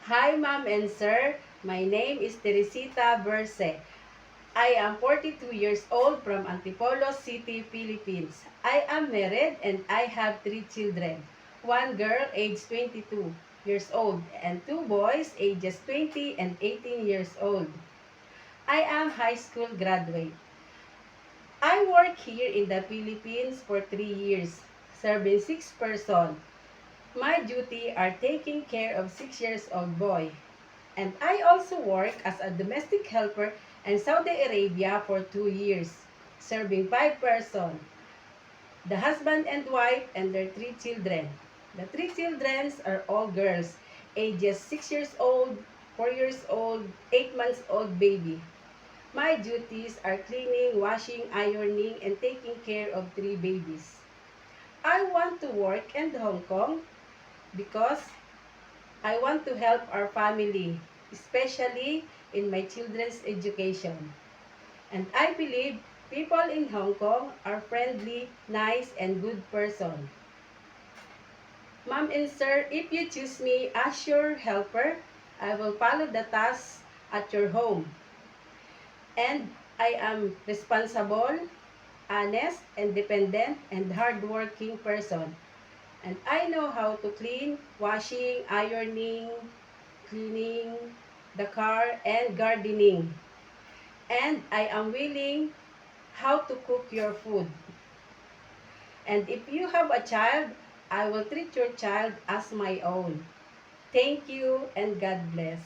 Hi, Ma'am and Sir. My name is Teresita Berse. I am 42 years old from Antipolo City, Philippines. I am married and I have 3 children. One girl aged 22 years old and two boys ages 20 and 18 years old. I am high school graduate. I work here in the Philippines for 3 years, serving 6 persons. My duty are taking care of 6 years old boy. And I also work as a domestic helper in Saudi Arabia for 2 years, serving 5 persons, the husband and wife and their 3 children. The 3 children are all girls, ages 6 years old, 4 years old, 8 months old baby. My duties are cleaning, washing, ironing, and taking care of 3 babies. I want to work in Hong Kong because I want to help our family, especially in my children's education. And I believe people in Hong Kong are friendly, nice, and good person. Ma'am and Sir, if you choose me as your helper, I will follow the tasks at your home. And I am responsible, honest, independent, and hardworking person. And I know how to clean, washing, ironing, cleaning the car, and gardening. And I am willing how to cook your food. And if you have a child, I will treat your child as my own. Thank you and God bless.